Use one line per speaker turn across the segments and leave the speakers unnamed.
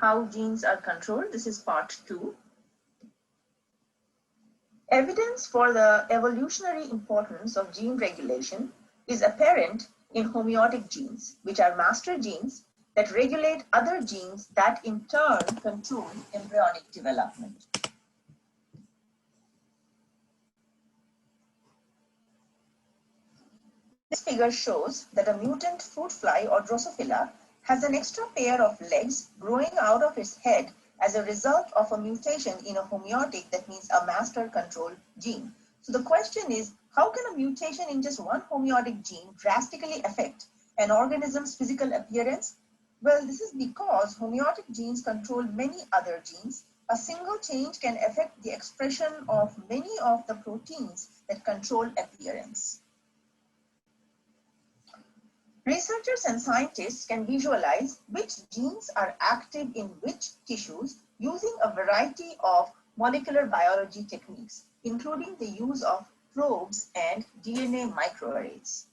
how genes are controlled. This is part 2. Evidence for the evolutionary importance of gene regulation is apparent in homeotic genes, which are master genes that regulate other genes that in turn control embryonic development. This figure shows that a mutant fruit fly or Drosophila has an extra pair of legs growing out of its head as a result of a mutation in a homeotic, that means a master control gene. So the question is, how can a mutation in just one homeotic gene drastically affect an organism's physical appearance? Well, this is because homeotic genes control many other genes. A single change can affect the expression of many of the proteins that control appearance. Researchers and scientists can visualize which genes are active in which tissues using a variety of molecular biology techniques, including the use of probes and DNA microarrays.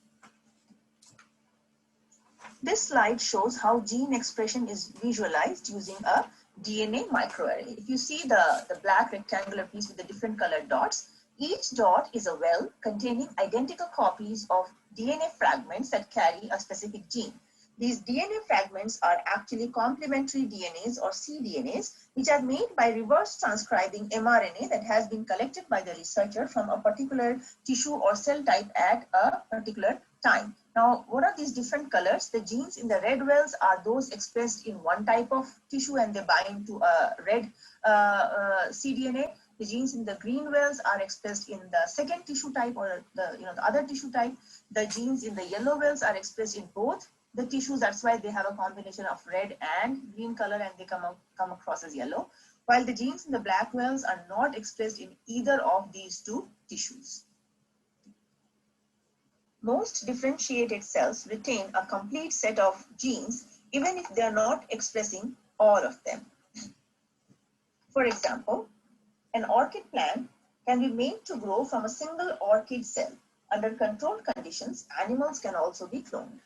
This slide shows how gene expression is visualized using a DNA microarray. If you see the black rectangular piece with the different colored dots, each dot is a well containing identical copies of DNA fragments that carry a specific gene. These DNA fragments are actually complementary DNAs or cDNAs, which are made by reverse transcribing mRNA that has been collected by the researcher from a particular tissue or cell type at a particular time. Now, what are these different colors? The genes in the red wells are those expressed in one type of tissue and they bind to a red cDNA. The genes in the green wells are expressed in the second tissue type or the other tissue type. The genes in the yellow wells are expressed in both the tissues. That's why they have a combination of red and green color and they come across as yellow. While the genes in the black wells are not expressed in either of these two tissues. Most differentiated cells retain a complete set of genes even if they are not expressing all of them. For example, an orchid plant can be made to grow from a single orchid cell. Under controlled conditions, animals can also be cloned.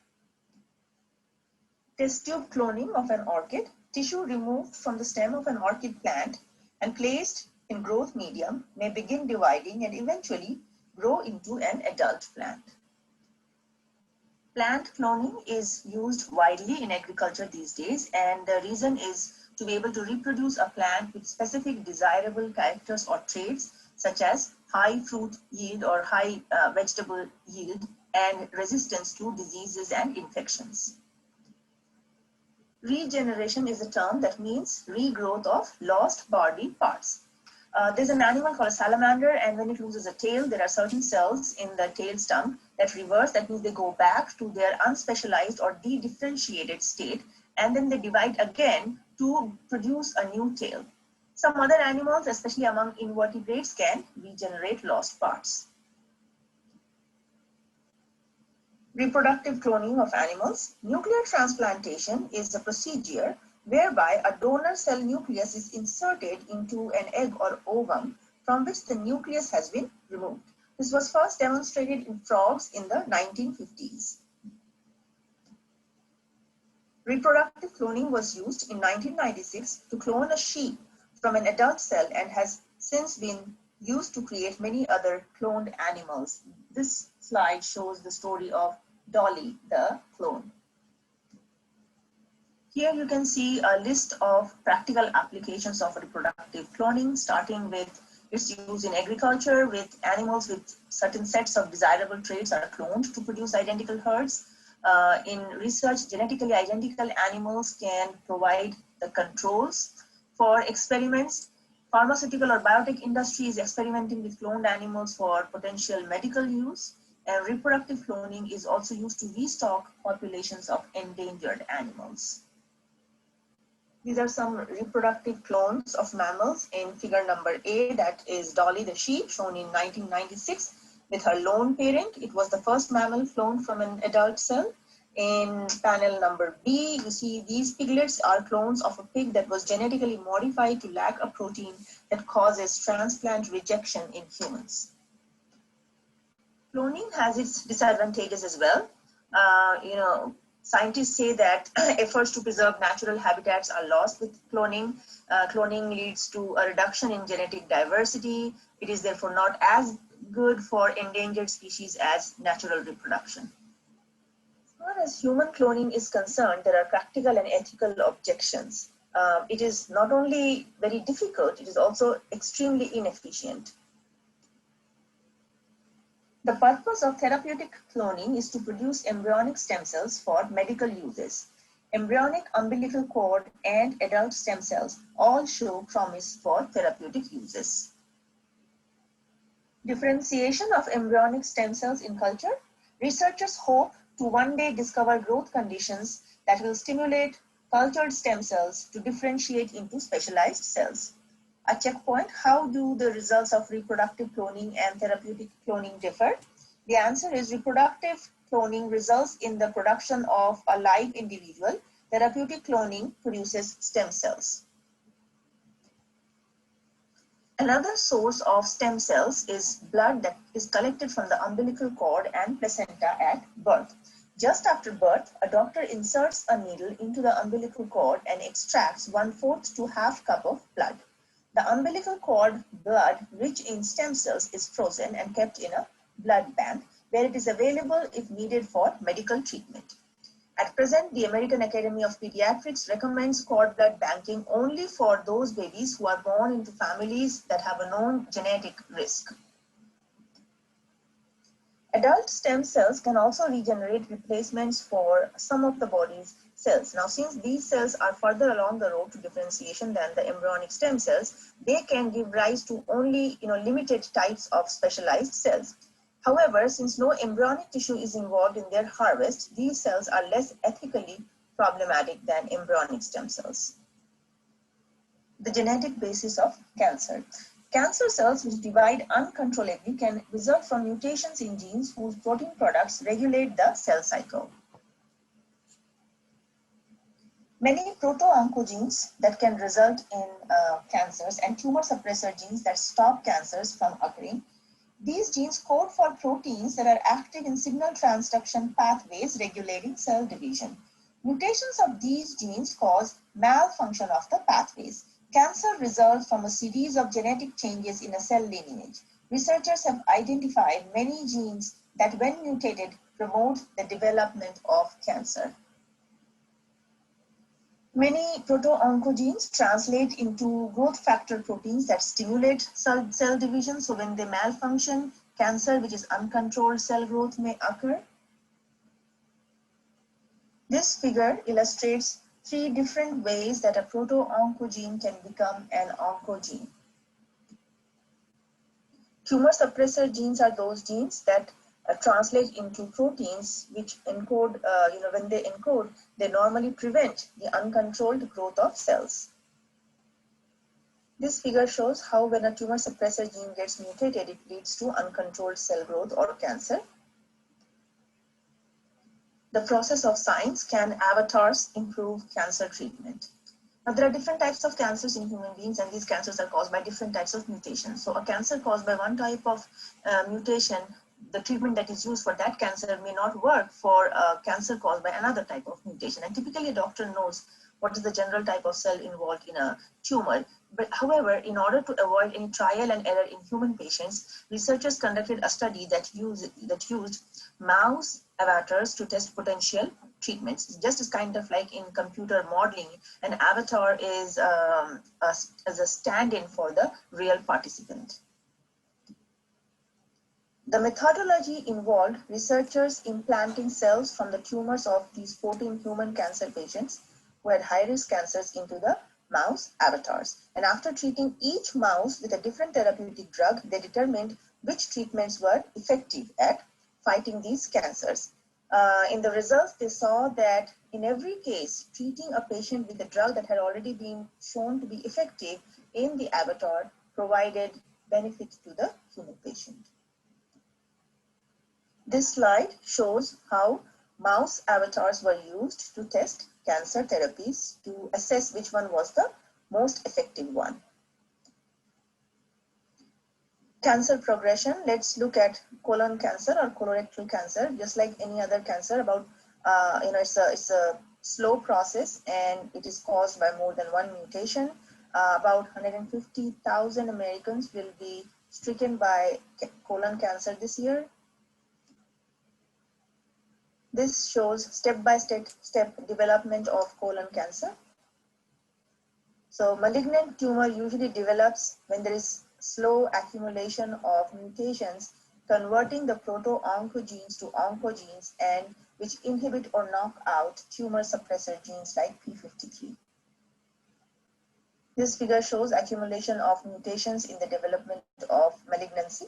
Test tube cloning of an orchid, tissue removed from the stem of an orchid plant and placed in growth medium may begin dividing and eventually grow into an adult plant. Plant cloning is used widely in agriculture these days, and the reason is to be able to reproduce a plant with specific desirable characters or traits such as high fruit yield or high vegetable yield and resistance to diseases and infections. Regeneration is a term that means regrowth of lost body parts. There's an animal called a salamander, and when it loses a tail, there are certain cells in the tail stump that reverse. That means they go back to their unspecialized or de-differentiated state, and then they divide again to produce a new tail. Some other animals, especially among invertebrates, can regenerate lost parts. Reproductive cloning of animals. Nuclear transplantation is a procedure whereby a donor cell nucleus is inserted into an egg or ovum from which the nucleus has been removed. This was first demonstrated in frogs in the 1950s. Reproductive cloning was used in 1996 to clone a sheep from an adult cell and has since been used to create many other cloned animals. This slide shows the story of Dolly, the clone. Here you can see a list of practical applications of reproductive cloning, starting with its use in agriculture, with animals with certain sets of desirable traits are cloned to produce identical herds. In research, genetically identical animals can provide the controls for experiments. Pharmaceutical or biotech industry is experimenting with cloned animals for potential medical use. And reproductive cloning is also used to restock populations of endangered animals. These are some reproductive clones of mammals in figure number A. That is Dolly the sheep, shown in 1996 with her lone parent. It was the first mammal cloned from an adult cell. In panel number B, you see these piglets are clones of a pig that was genetically modified to lack a protein that causes transplant rejection in humans. Cloning has its disadvantages as well. Scientists say that efforts to preserve natural habitats are lost with cloning. Cloning leads to a reduction in genetic diversity. It is therefore not as good for endangered species as natural reproduction. As far as human cloning is concerned, there are practical and ethical objections. It is not only very difficult, it is also extremely inefficient. The purpose of therapeutic cloning is to produce embryonic stem cells for medical uses. Embryonic umbilical cord and adult stem cells all show promise for therapeutic uses. Differentiation of embryonic stem cells in culture. Researchers hope to one day discover growth conditions that will stimulate cultured stem cells to differentiate into specialized cells. A checkpoint, how do the results of reproductive cloning and therapeutic cloning differ? The answer is reproductive cloning results in the production of a live individual. Therapeutic cloning produces stem cells. Another source of stem cells is blood that is collected from the umbilical cord and placenta at birth. Just after birth, a doctor inserts a needle into the umbilical cord and extracts 1/4 to half cup of blood. The umbilical cord blood, rich in stem cells, is frozen and kept in a blood bank where it is available if needed for medical treatment. At present, the American Academy of Pediatrics recommends cord blood banking only for those babies who are born into families that have a known genetic risk. Adult stem cells can also regenerate replacements for some of the body's cells. Now, since these cells are further along the road to differentiation than the embryonic stem cells, they can give rise to only limited types of specialized cells. However, since no embryonic tissue is involved in their harvest, these cells are less ethically problematic than embryonic stem cells. The genetic basis of cancer. Cancer cells which divide uncontrollably can result from mutations in genes whose protein products regulate the cell cycle. Many proto-oncogenes that can result in cancers and tumor suppressor genes that stop cancers from occurring. These genes code for proteins that are active in signal transduction pathways regulating cell division. Mutations of these genes cause malfunction of the pathways. Cancer results from a series of genetic changes in a cell lineage. Researchers have identified many genes that, when mutated, promote the development of cancer. Many proto-oncogenes translate into growth factor proteins that stimulate cell division. So when they malfunction, cancer, which is uncontrolled cell growth, may occur. This figure illustrates 3 different ways that a proto-oncogene can become an oncogene. Tumor suppressor genes are those genes that translate into proteins which encode, when they encode, they normally prevent the uncontrolled growth of cells. This figure shows how when a tumor suppressor gene gets mutated, it leads to uncontrolled cell growth or cancer. The process of science, can avatars improve cancer treatment? Now, there are different types of cancers in human beings, and these cancers are caused by different types of mutations. So a cancer caused by one type of mutation, the treatment that is used for that cancer may not work for a cancer caused by another type of mutation. And typically a doctor knows what is the general type of cell involved in a tumor. But however, in order to avoid any trial and error in human patients, researchers conducted a study that used mouse avatars to test potential treatments. Just as kind of like in computer modeling, an avatar is as a stand-in for the real participant. The methodology involved researchers implanting cells from the tumors of these 14 human cancer patients who had high-risk cancers into the mouse avatars. And after treating each mouse with a different therapeutic drug, they determined which treatments were effective at fighting these cancers. In the results, they saw that in every case, treating a patient with a drug that had already been shown to be effective in the avatar provided benefit to the human patient. This slide shows how mouse avatars were used to test cancer therapies to assess which one was the most effective one. Cancer progression, let's look at colon cancer or colorectal cancer. Just like any other cancer, about It's a slow process, and it is caused by more than one mutation. About 150,000 Americans will be stricken by colon cancer this year. This shows step-by-step development of colon cancer. So malignant tumor usually develops when there is slow accumulation of mutations converting the proto-oncogenes to oncogenes, and which inhibit or knock out tumor suppressor genes like p53. This figure shows accumulation of mutations in the development of malignancy.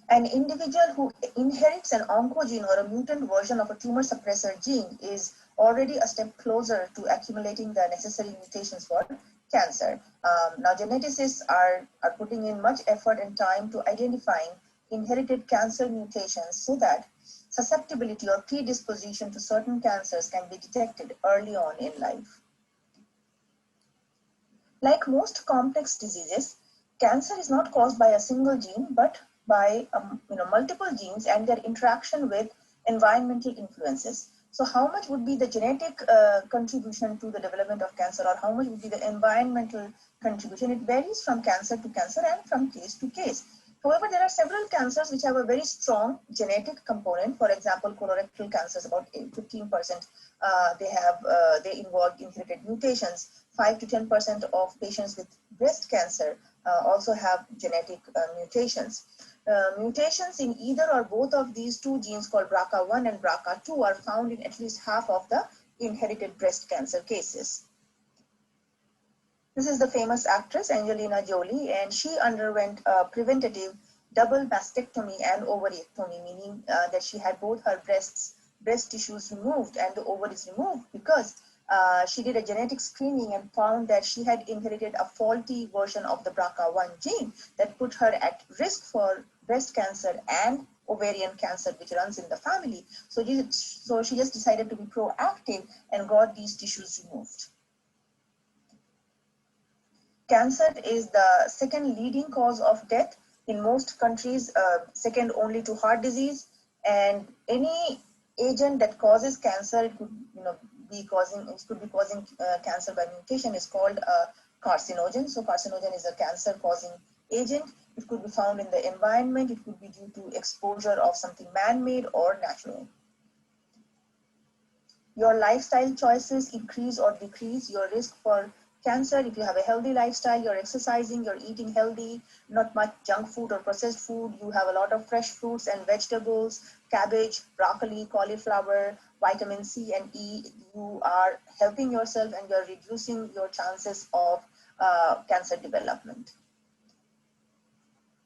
An individual who inherits an oncogene or a mutant version of a tumor suppressor gene is already a step closer to accumulating the necessary mutations for cancer. Now, geneticists are putting in much effort and time to identifying inherited cancer mutations so that susceptibility or predisposition to certain cancers can be detected early on in life. Like most complex diseases, cancer is not caused by a single gene, but by multiple genes and their interaction with environmental influences. So how much would be the genetic contribution to the development of cancer, or how much would be the environmental contribution? It varies from cancer to cancer and from case to case. However, there are several cancers which have a very strong genetic component. For example, colorectal cancers, about 15%, they involve inherited mutations. 5 to 10% of patients with breast cancer also have genetic mutations. Mutations in either or both of these two genes called BRCA1 and BRCA2 are found in at least half of the inherited breast cancer cases. This is the famous actress Angelina Jolie, and she underwent a preventative double mastectomy and ovarectomy, meaning that she had both her breast tissues removed and the ovaries removed, because she did a genetic screening and found that she had inherited a faulty version of the BRCA1 gene that put her at risk for breast cancer and ovarian cancer, which runs in the family. So she just decided to be proactive and got these tissues removed. Cancer is the second leading cause of death in most countries, second only to heart disease. And any agent that causes cancer, it could be causing cancer by mutation, is called a carcinogen. So carcinogen is a cancer-causing agent. It could be found in the environment. It could be due to exposure of something man-made or natural. Your lifestyle choices increase or decrease your risk for cancer. If you have a healthy lifestyle, you're exercising, you're eating healthy, not much junk food or processed food, you have a lot of fresh fruits and vegetables, cabbage, broccoli, cauliflower, vitamin C and E, you are helping yourself and you're reducing your chances of cancer development.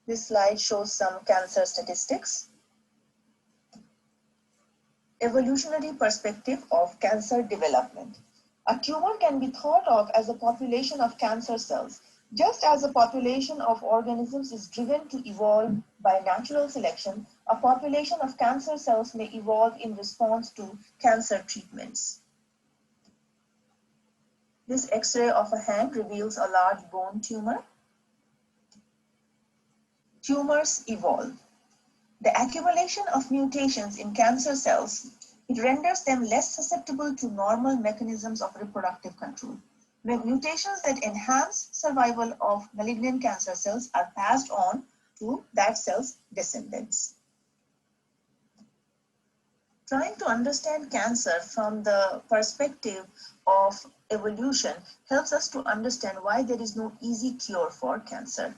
This slide shows some cancer statistics. Evolutionary perspective of cancer development. A tumor can be thought of as a population of cancer cells. Just as a population of organisms is driven to evolve by natural selection, a population of cancer cells may evolve in response to cancer treatments. This X-ray of a hand reveals a large bone tumor. Tumors evolve. The accumulation of mutations in cancer cells, it renders them less susceptible to normal mechanisms of reproductive control. Mutations that enhance survival of malignant cancer cells are passed on to that cell's descendants. Trying to understand cancer from the perspective of evolution helps us to understand why there is no easy cure for cancer.